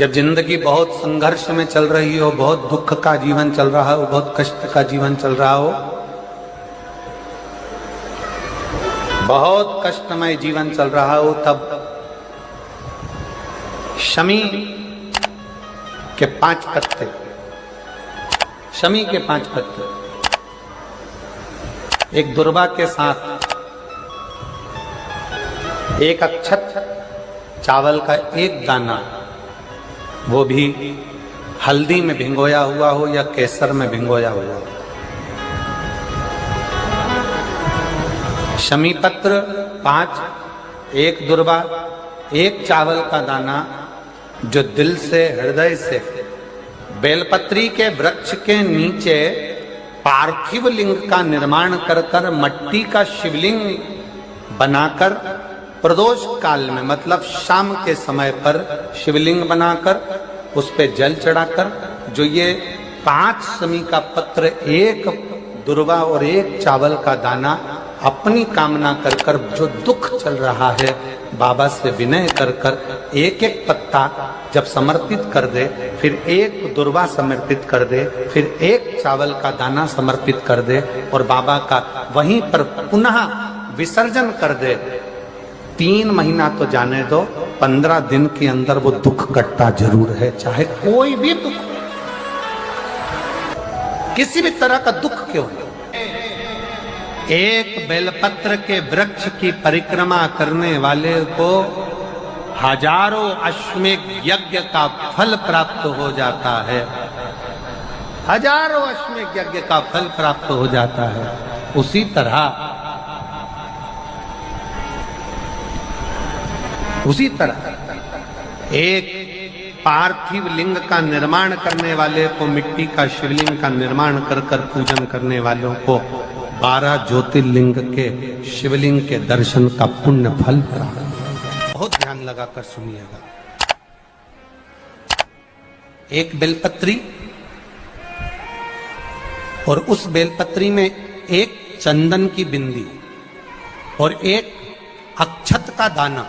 जब जिंदगी बहुत संघर्ष में चल रही हो, बहुत दुख का जीवन चल रहा हो, बहुत कष्ट का जीवन चल रहा हो, बहुत कष्टमय जीवन चल रहा हो, तब शमी के 5 पत्ते, शमी के 5 पत्ते एक दुर्वा के साथ एक अक्षत चावल का एक दाना, वो भी हल्दी में भिंगोया हुआ हो या केसर में भिंगोया हुआ हो। शमी पत्र 5, एक दुर्वा, एक चावल का दाना, जो दिल से, हृदय से बेलपत्री के वृक्ष के नीचे पार्थिव लिंग का निर्माण कर कर, मट्टी का शिवलिंग बनाकर, प्रदोष काल में मतलब शाम के समय पर शिवलिंग बनाकर उस पे जल चढ़ाकर, जो ये 5 शमी का पत्र, एक दुर्वा और एक चावल का दाना, अपनी कामना कर कर, जो दुख चल रहा है बाबा से विनय कर कर एक एक पत्ता जब समर्पित कर दे, फिर एक दुर्वा समर्पित कर दे, फिर एक चावल का दाना समर्पित कर दे और बाबा का वहीं पर पुनः विसर्जन कर दे, 3 महीना तो जाने दो, 15 दिन के अंदर वो दुख कटता जरूर है, चाहे कोई भी दुख, किसी भी तरह का दुख क्यों हो। एक बेलपत्र के वृक्ष की परिक्रमा करने वाले को हजारों अश्वमेध यज्ञ का फल प्राप्त हो जाता है, हजारों अश्वमेध यज्ञ का फल प्राप्त हो जाता है। उसी तरह एक पार्थिव लिंग का निर्माण करने वाले को, मिट्टी का शिवलिंग का निर्माण कर कर पूजन करने वालों को 12 ज्योतिर्लिंग के शिवलिंग के दर्शन का पुण्य फल प्राप्त। बहुत ध्यान लगाकर सुनिएगा। एक बेलपत्री और उस बेलपत्री में एक चंदन की बिंदी और एक अक्षत का दाना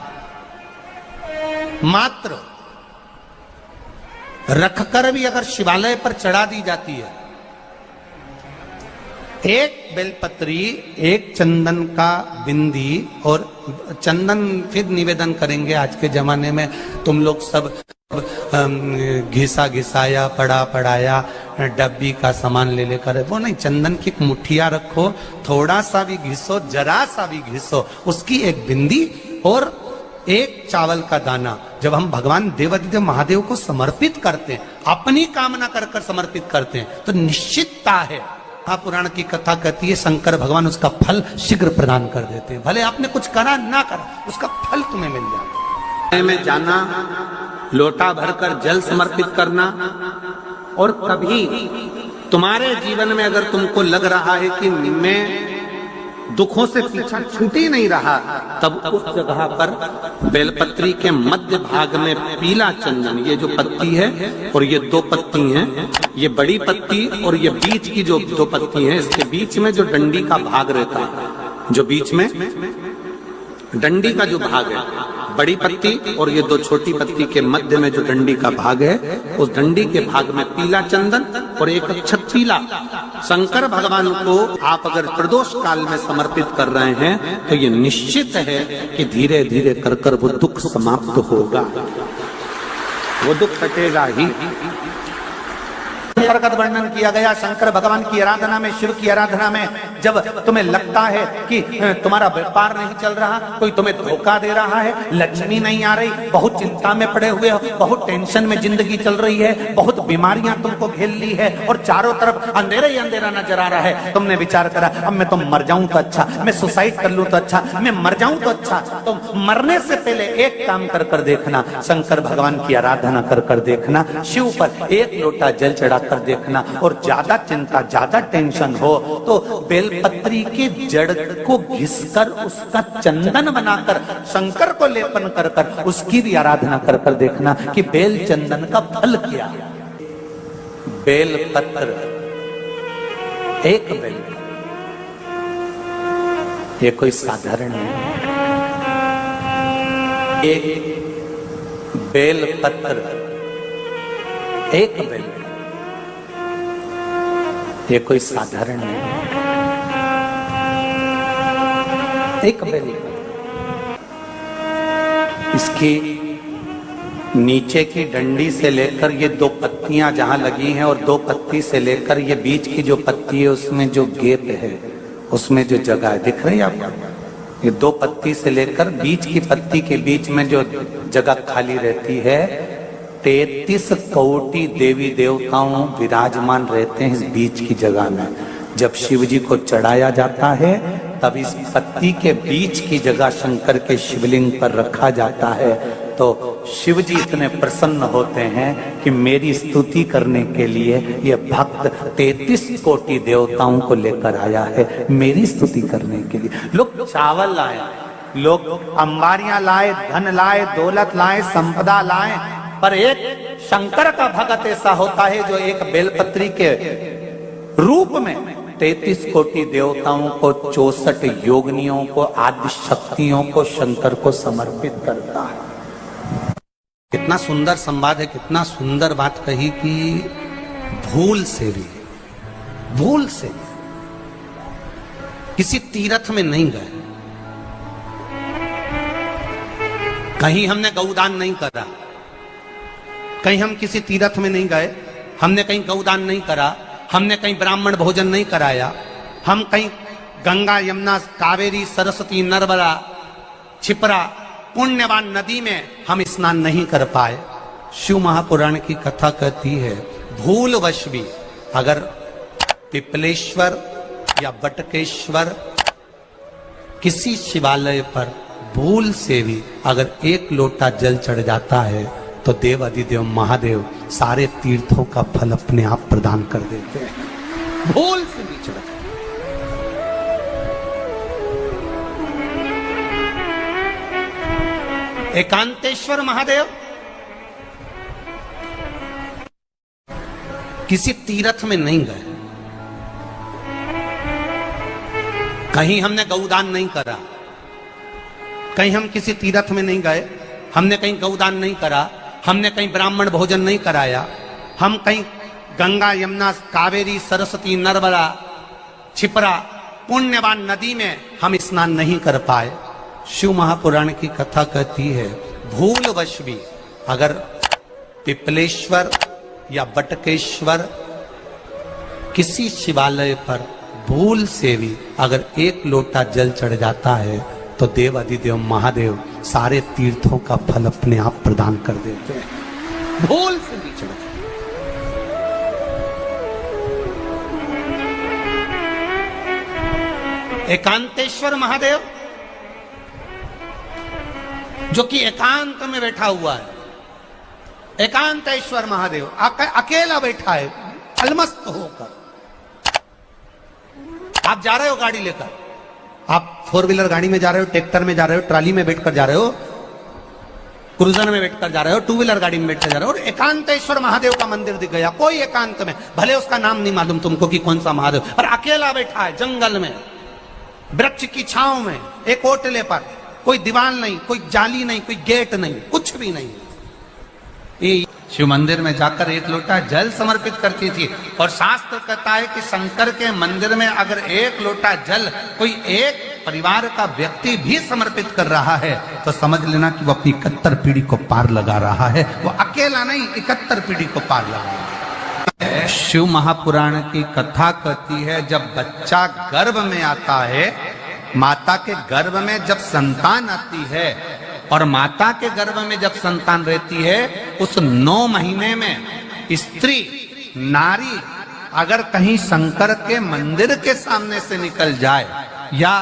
मात्र रखकर भी अगर शिवालय पर चढ़ा दी जाती है, एक बेलपत्री, एक चंदन का बिंदी, और चंदन फिर निवेदन करेंगे। आज के जमाने में तुम लोग सब घिसा घिसाया, पड़ा पड़ाया, डब्बी का सामान ले लेकर, वो नहीं, चंदन की एक मुठिया रखो, थोड़ा सा भी घिसो, जरा सा भी घिसो, उसकी एक बिंदी और एक चावल का दाना जब हम भगवान देवाधिदेव महादेव को समर्पित करते हैं, अपनी कामना कर कर समर्पित करते हैं, तो निश्चितता है, पुराण की कथा कहती है, शंकर भगवान उसका फल शीघ्र प्रदान कर देते हैं। भले आपने कुछ करा ना करा, उसका फल तुम्हें मिल जाता। में जाना, लोटा भरकर जल समर्पित करना, और कभी तुम्हारे जीवन में अगर तुमको लग रहा है कि मैं दुखों से पीछा छूट ही नहीं रहा, तब उस जगह पर बेलपत्री के मध्य भाग में पीला चंदन, ये जो पत्ती है और ये 2 पत्ती हैं, ये बड़ी पत्ती और ये बीच की जो 2 पत्ती हैं, इसके बीच में जो डंडी का भाग रहता है, जो बीच में डंडी का जो भाग है, बड़ी पत्ती और ये 2 छोटी पत्ती के मध्य में जो डंडी का भाग है, उस डंडी के भाग में पीला चंदन और एक अक्षत पीला, शंकर भगवान को आप अगर प्रदोष काल में समर्पित कर रहे हैं, तो ये निश्चित है कि धीरे धीरे कर कर वो दुख समाप्त होगा, वो दुख कटेगा ही। प्रकट वर्णन किया गया शंकर भगवान की आराधना में, शिव की आराधना में, जब तुम्हें लगता है कि तुम्हारा व्यापार नहीं चल रहा, कोई तुम्हें धोखा दे रहा है, लक्ष्मी नहीं आ रही, बहुत चिंता में पड़े हुए हो, बहुत टेंशन में जिंदगी चल रही है, बहुत बीमारियां तुमको घेर ली है और चारों तरफ अंधेरा ही अंधेरा नजर आ रहा है, तुमने विचार करा अब मैं तो मर जाऊं तो अच्छा, मैं सुसाइड कर लूं तो अच्छा, मैं मर जाऊं तो अच्छा, तो मरने से पहले एक काम कर कर देखना, शंकर भगवान की आराधना कर कर देखना, शिव पर एक लोटा जल चढ़ा कर देखना, और ज्यादा चिंता, ज्यादा टेंशन हो तो बेलपत्री के जड़ को घिसकर उसका चंदन बनाकर शंकर को लेपन कर कर उसकी भी आराधना कर कर देखना कि बेल चंदन का फल क्या है। बेलपत्र, एक बेल, ये कोई साधारण नहीं, एक बेलपत्र एक बेल, ये कोई साधारण नहीं, एक बेल। इसकी नीचे की डंडी से लेकर ये दो पत्तियां जहां लगी हैं और दो पत्ती से लेकर ये बीच की जो पत्ती है उसमें जो गेप है, उसमें जो जगह है, दिख रही है आपको? ये दो पत्ती से लेकर बीच की पत्ती के बीच में जो जगह खाली रहती है, 33 कोटि देवी देवताओं विराजमान रहते हैं इस बीच की जगह में। जब शिव जी को चढ़ाया जाता है तब इस पत्ती के बीच की जगह शंकर के शिवलिंग पर रखा जाता है, तो शिव जी इतने प्रसन्न होते हैं कि मेरी स्तुति करने के लिए ये भक्त 33 कोटि देवताओं को लेकर आया है, मेरी स्तुति करने के लिए। लोग चावल लाए, लोग अंबारियां लाए, धन लाए, दौलत लाए, संपदा लाए, पर एक शंकर का भक्त ऐसा होता है जो एक बेलपत्री के रूप में 33 कोटि देवताओं को, 64 योगिनियों को, आदि शक्तियों को शंकर को समर्पित करता है। कितना सुंदर संवाद है, कितना सुंदर बात कही कि भूल से भी किसी तीर्थ में नहीं गए, कहीं हमने गौदान नहीं करा, कहीं हम किसी तीर्थ में नहीं गए, हमने कहीं गौदान नहीं करा, हमने कहीं ब्राह्मण भोजन नहीं कराया, हम कहीं गंगा यमुना कावेरी सरस्वती नर्मदा छिपरा पुण्यवान नदी में हम स्नान नहीं कर पाए। शिव महापुराण की कथा कहती है भूलवश भी अगर पिपलेश्वर या बटकेश्वर किसी शिवालय पर भूल से भी अगर एक लोटा जल चढ़ जाता है तो देव अधिदेव महादेव सारे तीर्थों का फल अपने आप प्रदान कर देते हैं। भूल से भी चढ़, एकांतेश्वर महादेव किसी तीर्थ में नहीं गए, कहीं हमने गौदान नहीं करा, कहीं हम किसी तीर्थ में नहीं गए, हमने कहीं गौदान नहीं करा, हमने कहीं ब्राह्मण भोजन नहीं कराया, हम कहीं गंगा यमुना कावेरी सरस्वती नर्मदा छिपरा पुण्यवान नदी में हम स्नान नहीं कर पाए। शिव महापुराण की कथा कहती है भूलवश भी अगर पिपलेश्वर या बटकेश्वर किसी शिवालय पर भूल से भी अगर एक लोटा जल चढ़ जाता है तो देव अधिदेव महादेव सारे तीर्थों का फल अपने आप प्रदान कर देते हैं। भूल से भी चढ़, एकांतेश्वर महादेव जो कि एकांत में बैठा हुआ है, एकांतेश्वर महादेव अकेला बैठा है अलमस्त होकर। आप जा रहे हो गाड़ी लेकर, आप 4 व्हीलर गाड़ी में जा रहे हो, ट्रैक्टर में जा रहे हो, ट्राली में बैठकर जा रहे हो, क्रूजर में बैठकर जा रहे हो, 2 व्हीलर गाड़ी में बैठकर जा रहे हो, और एकांतेश्वर महादेव का मंदिर दिख गया, कोई एकांत में, भले उसका नाम नहीं मालूम तुमको कि कौन सा महादेव, पर अकेला बैठा है जंगल में, वृक्ष की छांव में, एक ओटले पर, कोई दीवार नहीं, कोई जाली नहीं, कोई गेट नहीं, कुछ भी नहीं। शिव मंदिर में जाकर एक लोटा जल समर्पित करती थी, और शास्त्र कहता है कि शंकर के मंदिर में अगर एक लोटा जल कोई एक परिवार का व्यक्ति भी समर्पित कर रहा है तो समझ लेना कि वो अपनी 71 पीढ़ी को पार लगा रहा है। वो अकेला नहीं, 71 पीढ़ी को पार लगा रहा है। शिव महापुराण की कथा कहती है जब बच्चा गर्भ में आता है, माता के गर्भ में जब संतान आती है और माता के गर्भ में जब संतान रहती है, उस 9 महीने में स्त्री नारी अगर कहीं शंकर के मंदिर के सामने से निकल जाए, या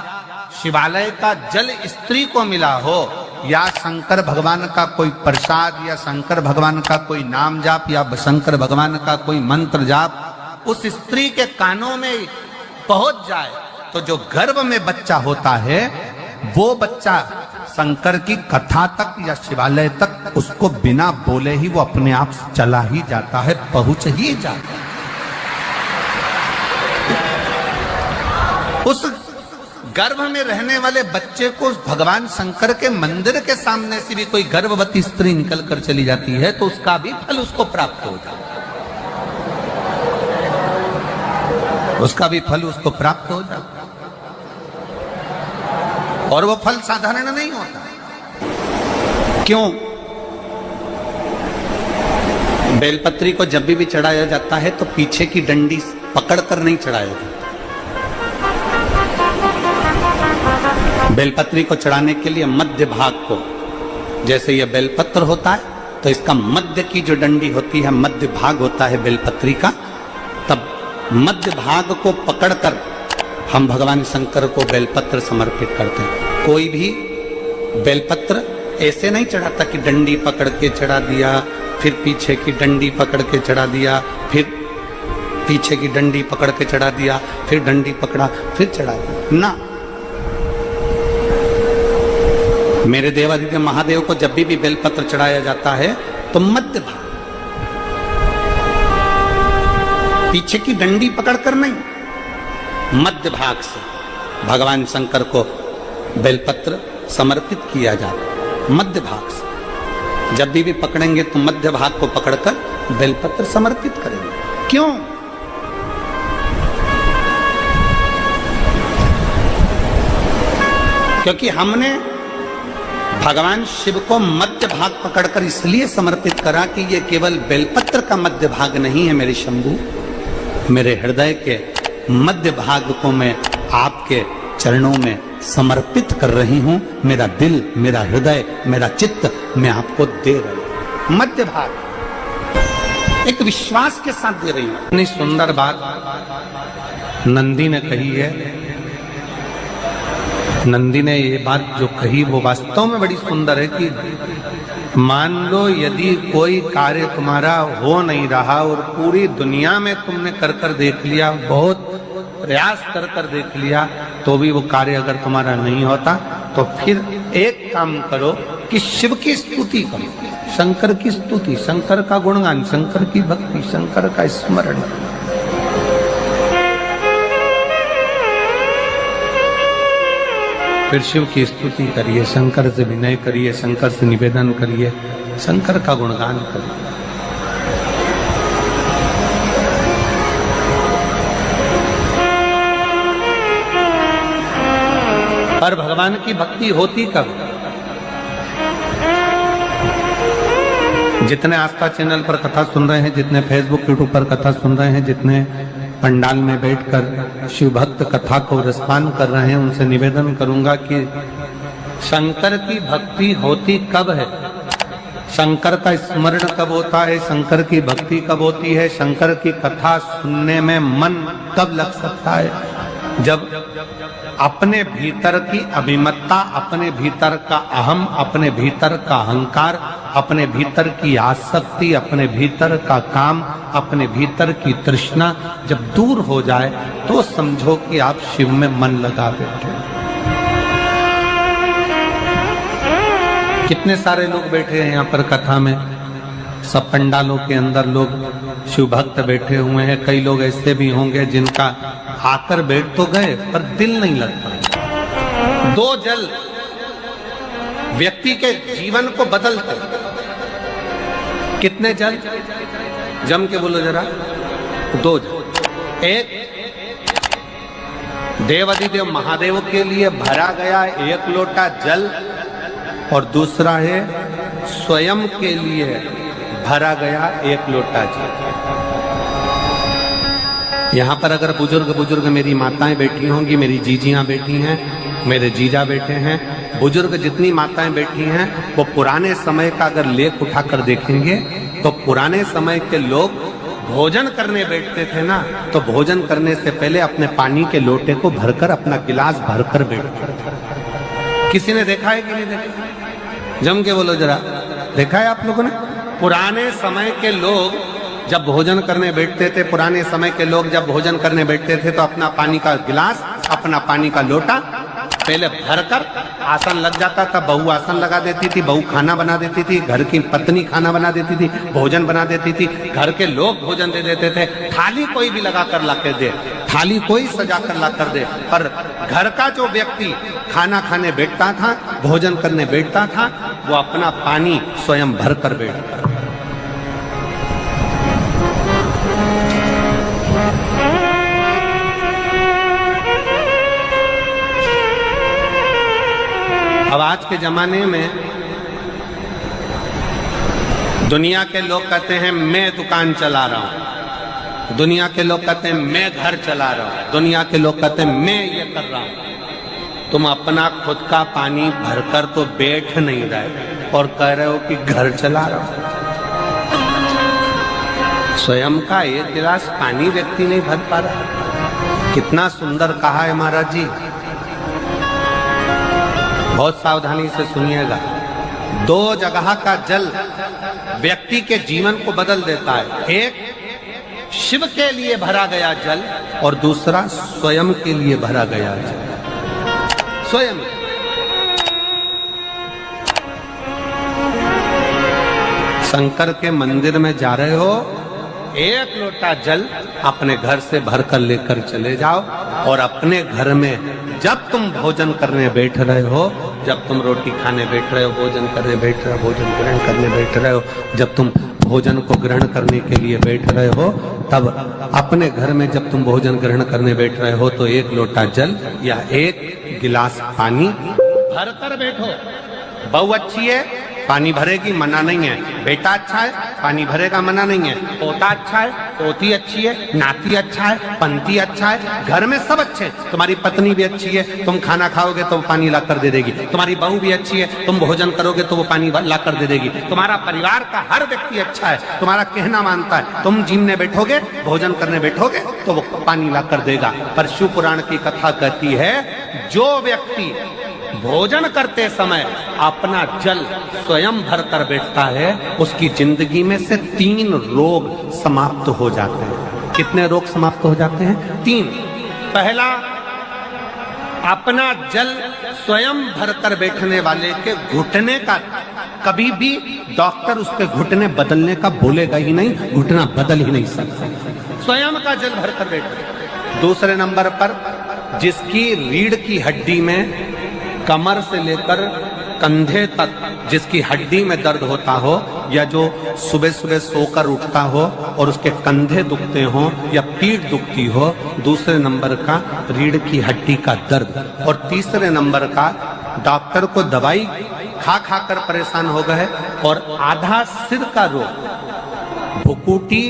शिवालय का जल स्त्री को मिला हो, या शंकर भगवान का कोई प्रसाद, या शंकर भगवान का कोई नाम जाप, या शंकर भगवान का कोई मंत्र जाप उस स्त्री के कानों में पहुंच जाए, तो जो गर्भ में बच्चा होता है वो बच्चा शंकर की कथा तक या शिवालय तक उसको बिना बोले ही वो अपने आप चला ही जाता है, पहुंच ही जाता है। उस गर्भ में रहने वाले बच्चे को भगवान शंकर के मंदिर के सामने से भी कोई गर्भवती स्त्री निकल कर चली जाती है तो उसका भी फल उसको प्राप्त हो जाता है। उसका भी फल उसको प्राप्त हो जाता, और वो फल साधारण नहीं होता। क्यों? बेलपत्री को जब भी चढ़ाया जाता है तो पीछे की डंडी पकड़कर नहीं चढ़ाया जाता। बेलपत्री को चढ़ाने के लिए मध्य भाग को, जैसे यह बेलपत्र होता है तो इसका मध्य की जो डंडी होती है, मध्य भाग होता है बेलपत्री का, तब मध्य भाग को पकड़कर हम भगवान शंकर को बेलपत्र समर्पित करते हैं। कोई भी बेलपत्र ऐसे नहीं चढ़ाता कि डंडी पकड़ के चढ़ा दिया, फिर पीछे की डंडी पकड़ के चढ़ा दिया, फिर पीछे की डंडी पकड़ के चढ़ा दिया, फिर डंडी पकड़ा, फिर चढ़ा दिया ना। मेरे देवादिदेव महादेव को जब भी बेलपत्र चढ़ाया जाता है तो मध्य भाग, पीछे की डंडी पकड़कर नहीं, मध्य भाग से भगवान शंकर को बेलपत्र समर्पित किया जाता है। मध्य भाग से जब भी पकड़ेंगे तो मध्य भाग को पकड़कर बेलपत्र समर्पित करेंगे। क्यों? क्योंकि हमने भगवान शिव को मध्य भाग पकड़कर इसलिए समर्पित करा कि ये केवल बेलपत्र का मध्य भाग नहीं है मेरे शंभू, मेरे हृदय के मध्य भाग को मैं आपके चरणों में समर्पित कर रही हूं। मेरा दिल, मेरा हृदय, मेरा चित्त मैं आपको दे रही हूं। मध्य भाग एक विश्वास के साथ दे रही हूं। इतनी सुंदर बात नंदी ने कही है। नंदी ने ये बात जो कही वो वास्तव में बड़ी सुंदर है कि मान लो यदि कोई कार्य तुम्हारा हो नहीं रहा और पूरी दुनिया में तुमने कर देख लिया, बहुत प्रयास कर देख लिया, तो भी वो कार्य अगर तुम्हारा नहीं होता, तो फिर एक काम करो कि शिव की स्तुति करो, शंकर की स्तुति, शंकर का गुणगान, शंकर की भक्ति, शंकर का स्मरण। फिर शिव की स्तुति करिए, शंकर से विनय करिए, शंकर से निवेदन करिए, शंकर का गुणगान करिए। पर भगवान की भक्ति होती कब? जितने आस्था चैनल पर कथा सुन रहे हैं, जितने फेसबुक यूट्यूब पर कथा सुन रहे हैं, जितने पंडाल में बैठकर शिव भक्त कथा को रसपान कर रहे हैं, उनसे निवेदन करूंगा कि शंकर की भक्ति होती कब है, शंकर का स्मरण कब होता है, शंकर की भक्ति कब होती है, शंकर की कथा सुनने में मन कब लग सकता है? जब अपने भीतर की अभिमत्ता, अपने भीतर का अहम, अपने भीतर का अहंकार, अपने भीतर की आसक्ति, अपने भीतर का काम, अपने भीतर की तृष्णा जब दूर हो जाए तो समझो कि आप शिव में मन लगा बैठे। कितने सारे लोग बैठे हैं यहाँ पर कथा में, सब पंडालों के अंदर लोग शिव भक्त बैठे हुए हैं। कई लोग ऐसे भी होंगे जिनका आकर बैठ तो गए पर दिल नहीं लगता। दो जल व्यक्ति के जीवन को बदलते। कितने जल? जम के बोलो जरा। दो जल। एक देवादिदेव महादेव के लिए भरा गया एक लोटा जल, और दूसरा है स्वयं के लिए भरा गया एक लोटा जल। यहाँ पर अगर बुजुर्ग मेरी माताएं बैठी होंगी, मेरी जीजियां बैठी हैं, मेरे जीजा बैठे हैं, बुजुर्ग जितनी माताएं बैठी हैं, वो पुराने समय का अगर लेख उठाकर देखेंगे तो पुराने समय के लोग भोजन करने बैठते थे ना, तो भोजन करने से पहले अपने पानी के लोटे को भरकर, अपना गिलास भरकर बैठते थे। किसी ने देखा है कि नहीं देखा? जम के बोलो जरा। देखा है आप लोगों ने? पुराने समय के लोग जब भोजन करने बैठते थे, पुराने समय के लोग जब भोजन करने बैठते थे तो अपना पानी का गिलास, अपना पानी का लोटा पहले भरकर आसन लग जाता था। बहू आसन लगा देती थी, बहू खाना बना देती थी, घर की पत्नी खाना बना देती थी, भोजन बना देती थी, घर के लोग भोजन दे देते थे। थाली कोई भी लगा कर ला कर दे, थाली कोई सजा कर ला कर दे, पर घर का जो व्यक्ति खाना खाने बैठता था, भोजन करने बैठता था, वो अपना पानी स्वयं भर कर बैठता। के जमाने में दुनिया के लोग कहते हैं मैं दुकान चला रहा हूं, दुनिया के लोग कहते हैं मैं घर चला रहा हूं, दुनिया के लोग कहते हैं मैं ये कर रहा हूं। तुम अपना खुद का पानी भरकर तो बैठ नहीं रहे और कह रहे हो कि घर चला रहा हूं। स्वयं का एक गिलास पानी व्यक्ति नहीं भर पा रहा। कितना सुंदर कहा है महाराज जी, बहुत सावधानी से सुनिएगा। दो जगह का जल व्यक्ति के जीवन को बदल देता है। एक शिव के लिए भरा गया जल और दूसरा स्वयं के लिए भरा गया जल। स्वयं शंकर के मंदिर में जा रहे हो, एक लोटा जल अपने घर से भरकर लेकर चले जाओ और अपने घर में जब तुम भोजन करने बैठ रहे हो, जब तुम रोटी खाने बैठ रहे हो, भोजन करने बैठ रहे हो, भोजन ग्रहण करने बैठ रहे हो, जब तुम भोजन को ग्रहण करने के लिए बैठ रहे हो, तब अपने घर में जब तुम भोजन ग्रहण करने बैठ रहे हो तो एक लोटा जल या एक गिलास पानी भरकर बैठो। बहू अच्छी है, पानी भरेगी, मना नहीं है। बेटा अच्छा है, पानी भरेगा, मना नहीं है। पोता अच्छा है, पोती अच्छी है, नाती अच्छा है, पंती अच्छा है, घर में सब अच्छे हैं। तुम्हारी पत्नी भी अच्छी है, तुम खाना खाओगे तो वो पानी ला कर दे देगी। तुम्हारी बहू भी अच्छी है, तुम भोजन करोगे तो वो पानी ला कर दे देगी। तुम्हारा परिवार का हर व्यक्ति अच्छा है, तुम्हारा कहना मानता है। तुम जीने बैठोगे, भोजन करने बैठोगे तो वो पानी ला कर देगा। पर शिव पुराण की कथा कहती है, जो व्यक्ति भोजन करते समय अपना जल स्वयं भरकर बैठता है, उसकी जिंदगी में से 3 रोग समाप्त हो जाते हैं। कितने रोग समाप्त हो जाते हैं? 3। पहला, अपना जल स्वयं भरकर बैठने वाले के घुटने का कभी भी डॉक्टर उसके घुटने बदलने का बोलेगा ही नहीं, घुटना बदल ही नहीं सकता। स्वयं का जल भरकर बैठे। दूसरे नंबर पर, जिसकी रीढ़ की हड्डी में कमर से लेकर कंधे तक जिसकी हड्डी में दर्द होता हो, या जो सुबह सुबह सोकर उठता हो और उसके कंधे दुखते हो या पीठ दुखती हो। दूसरे नंबर का रीढ़ की हड्डी का दर्द। और तीसरे नंबर का, डॉक्टर को दवाई खा खा कर परेशान हो गए और आधा सिर का रोग, भुकुटी,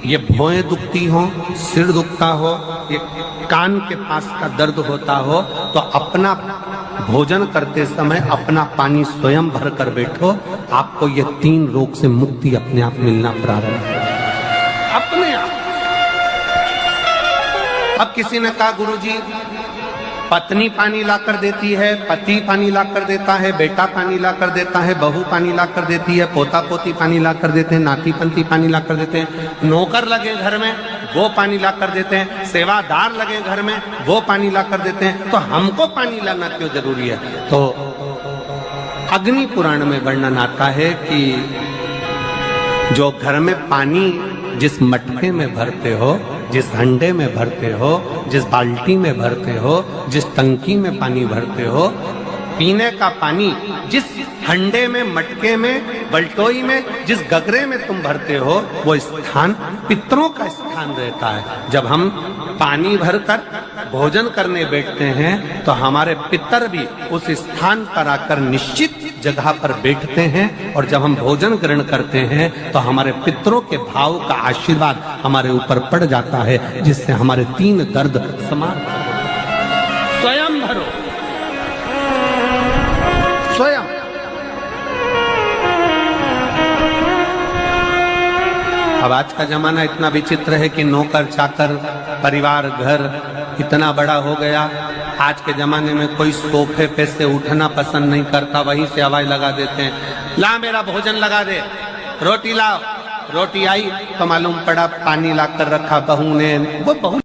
ये भौएं दुखती हो, सिर दुखता हो, ये कान के पास का दर्द होता हो, तो अपना भोजन करते समय अपना पानी स्वयं भर कर बैठो। आपको ये 3 रोग से मुक्ति अपने आप मिलना प्रारंभ हो, अपने आप। अब किसी ने कहा, गुरुजी पत्नी पानी ला कर देती है, पति पानी ला कर देता है, बेटा पानी ला कर देता है, बहू पानी ला कर देती है, पोता पोती पानी ला कर देते हैं, नाती पंती पानी ला कर देते हैं, नौकर लगे घर में वो पानी ला कर देते हैं, सेवादार लगे घर में वो पानी ला कर देते हैं, तो हमको पानी लाना क्यों जरूरी है? तो अग्नि पुराण में वर्णन आता है कि जो घर में पानी जिस मटके में भरते हो, जिस हंडे में भरते हो, जिस बाल्टी में भरते हो, जिस टंकी में पानी भरते हो, पीने का पानी जिस हंडे में, मटके में, बल्टोई में, जिस गगरे में तुम भरते हो, वो स्थान पितरों का स्थान रहता है। जब हम पानी भरकर भोजन करने बैठते हैं तो हमारे पितर भी उस स्थान पर आकर निश्चित जगह पर बैठते हैं, और जब हम भोजन ग्रहण करते हैं तो हमारे पितरों के भाव का आशीर्वाद हमारे ऊपर पड़ जाता है, जिससे हमारे 3 दर्द समाप्त हो। स्वयं भरो, स्वयं। अब आज का जमाना इतना विचित्र है कि नौकर चाकर, परिवार, घर इतना बड़ा हो गया। आज के जमाने में कोई सोफे पे से उठना पसंद नहीं करता, वहीं से आवाज लगा देते हैं, ला मेरा भोजन लगा दे, रोटी लाओ। रोटी आई तो मालूम पड़ा पानी ला कर रखा बहू ने। वो बहू